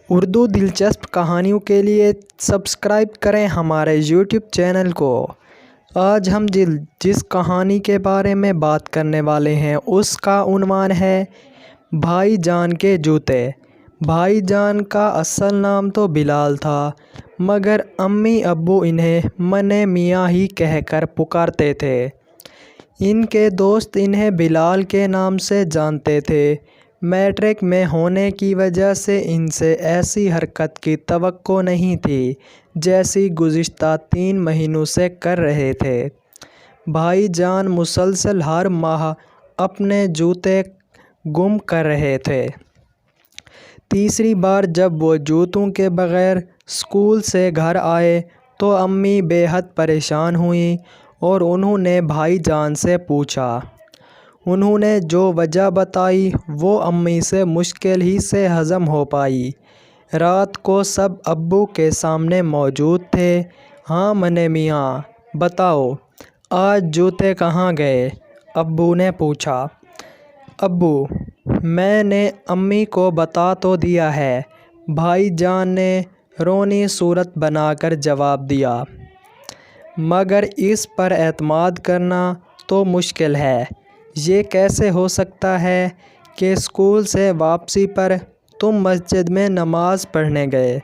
اردو دلچسپ کہانیوں کے لیے سبسکرائب کریں ہمارے یوٹیوب چینل کو۔ آج ہم جس کہانی کے بارے میں بات کرنے والے ہیں اس کا عنوان ہے بھائی جان کے جوتے۔ بھائی جان کا اصل نام تو بلال تھا، مگر امی ابو انہیں منع میاں ہی کہہ کر پکارتے تھے۔ ان کے دوست انہیں بلال کے نام سے جانتے تھے۔ میٹرک میں ہونے کی وجہ سے ان سے ایسی حرکت کی توقع نہیں تھی جیسی گزشتہ 3 مہینوں سے کر رہے تھے۔ بھائی جان مسلسل ہر ماہ اپنے جوتے گم کر رہے تھے۔ تیسری بار جب وہ جوتوں کے بغیر اسکول سے گھر آئے تو امی بے حد پریشان ہوئیں اور انہوں نے بھائی جان سے پوچھا۔ انہوں نے جو وجہ بتائی وہ امی سے مشکل ہی سے ہضم ہو پائی۔ رات کو سب ابو کے سامنے موجود تھے۔ ہاں منع میاں، بتاؤ آج جوتے کہاں گئے؟ ابو نے پوچھا۔ ابو، میں نے امی کو بتا تو دیا ہے، بھائی جان نے رونی صورت بنا کر جواب دیا، مگر اس پر اعتماد کرنا تو مشکل ہے۔ یہ کیسے ہو سکتا ہے کہ اسکول سے واپسی پر تم مسجد میں نماز پڑھنے گئے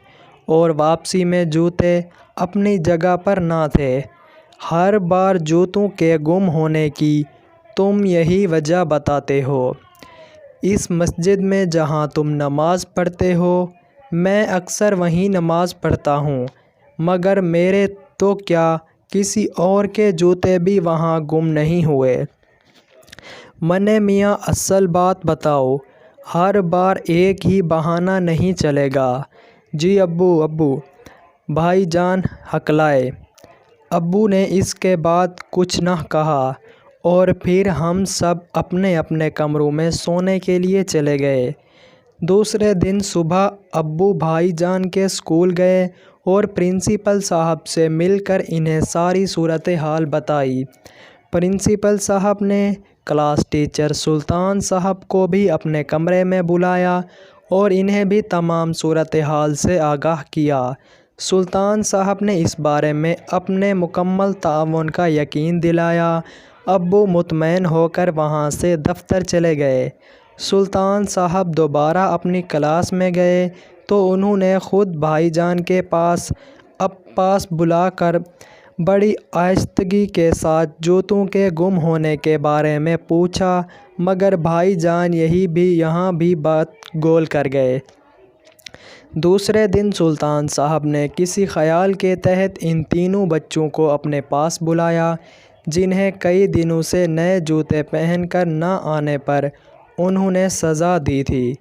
اور واپسی میں جوتے اپنی جگہ پر نہ تھے؟ ہر بار جوتوں کے گم ہونے کی تم یہی وجہ بتاتے ہو۔ اس مسجد میں جہاں تم نماز پڑھتے ہو میں اکثر وہیں نماز پڑھتا ہوں، مگر میرے تو کیا کسی اور کے جوتے بھی وہاں گم نہیں ہوئے؟ منع میاں اصل بات بتاؤ، ہر بار ایک ہی بہانہ نہیں چلے گا۔ جی ابو، بھائی جان ہکلائے۔ ابو نے اس کے بعد کچھ نہ کہا اور پھر ہم سب اپنے اپنے کمروں میں سونے کے لیے چلے گئے۔ دوسرے دن صبح ابو بھائی جان کے اسکول گئے اور پرنسپل صاحب سے مل کر انہیں ساری صورتحال بتائی۔ پرنسپل صاحب نے کلاس ٹیچر سلطان صاحب کو بھی اپنے کمرے میں بلایا اور انہیں بھی تمام صورتحال سے آگاہ کیا۔ سلطان صاحب نے اس بارے میں اپنے مکمل تعاون کا یقین دلایا۔ ابو مطمئن ہو کر وہاں سے دفتر چلے گئے۔ سلطان صاحب دوبارہ اپنی کلاس میں گئے تو انہوں نے خود بھائی جان کے پاس بلا کر بڑی آہستگی کے ساتھ جوتوں کے گم ہونے کے بارے میں پوچھا، مگر بھائی جان یہاں بھی بات گول کر گئے۔ دوسرے دن سلطان صاحب نے کسی خیال کے تحت ان تینوں بچوں کو اپنے پاس بلایا جنہیں کئی دنوں سے نئے جوتے پہن کر نہ آنے پر انہوں نے سزا دی تھی۔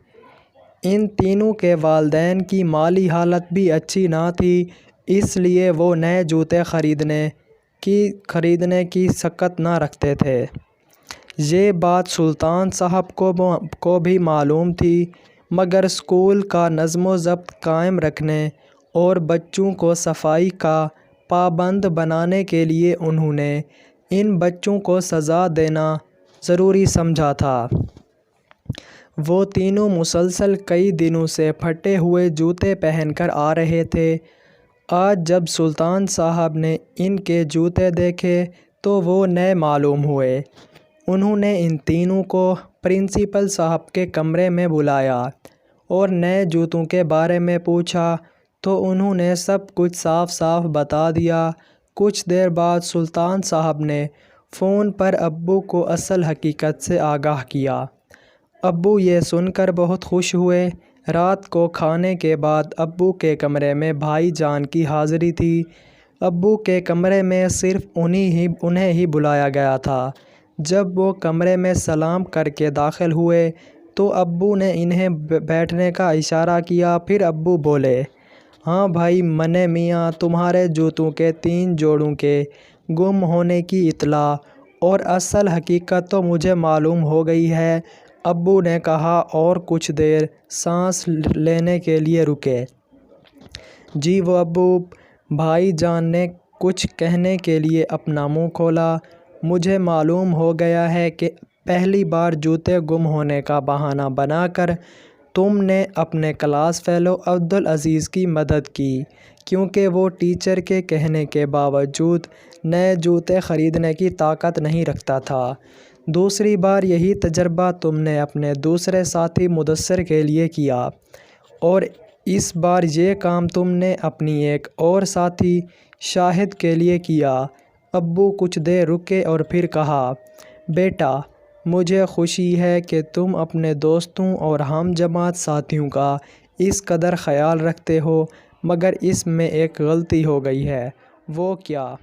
ان تینوں کے والدین کی مالی حالت بھی اچھی نہ تھی، اس لیے وہ نئے جوتے خریدنے کی سکت نہ رکھتے تھے۔ یہ بات سلطان صاحب کو بھی معلوم تھی، مگر اسکول کا نظم و ضبط قائم رکھنے اور بچوں کو صفائی کا پابند بنانے کے لیے انہوں نے ان بچوں کو سزا دینا ضروری سمجھا تھا۔ وہ تینوں مسلسل کئی دنوں سے پھٹے ہوئے جوتے پہن کر آ رہے تھے۔ آج جب سلطان صاحب نے ان کے جوتے دیکھے تو وہ نئے معلوم ہوئے۔ انہوں نے ان تینوں کو پرنسپل صاحب کے کمرے میں بلایا اور نئے جوتوں کے بارے میں پوچھا تو انہوں نے سب کچھ صاف صاف بتا دیا۔ کچھ دیر بعد سلطان صاحب نے فون پر ابو کو اصل حقیقت سے آگاہ کیا۔ ابو یہ سن کر بہت خوش ہوئے۔ رات کو کھانے کے بعد ابو کے کمرے میں بھائی جان کی حاضری تھی۔ ابو کے کمرے میں صرف انہیں ہی بلایا گیا تھا۔ جب وہ کمرے میں سلام کر کے داخل ہوئے تو ابو نے انہیں بیٹھنے کا اشارہ کیا۔ پھر ابو بولے، ہاں بھائی منع میاں، تمہارے جوتوں کے 3 جوڑوں کے گم ہونے کی اطلاع اور اصل حقیقت تو مجھے معلوم ہو گئی ہے۔ ابو نے کہا اور کچھ دیر سانس لینے کے لیے رکے۔ جی وہ ابو، بھائی جان نے کچھ کہنے کے لیے اپنا منہ کھولا۔ مجھے معلوم ہو گیا ہے کہ پہلی بار جوتے گم ہونے کا بہانہ بنا کر تم نے اپنے کلاس فیلو عبدالعزیز کی مدد کی کیونکہ وہ ٹیچر کے کہنے کے باوجود نئے جوتے خریدنے کی طاقت نہیں رکھتا تھا۔ دوسری بار یہی تجربہ تم نے اپنے دوسرے ساتھی مدثر کے لیے کیا، اور اس بار یہ کام تم نے اپنی ایک اور ساتھی شاہد کے لیے کیا۔ ابو کچھ دیر رکے اور پھر کہا، بیٹا، مجھے خوشی ہے کہ تم اپنے دوستوں اور ہم جماعت ساتھیوں کا اس قدر خیال رکھتے ہو، مگر اس میں ایک غلطی ہو گئی ہے۔ وہ کیا؟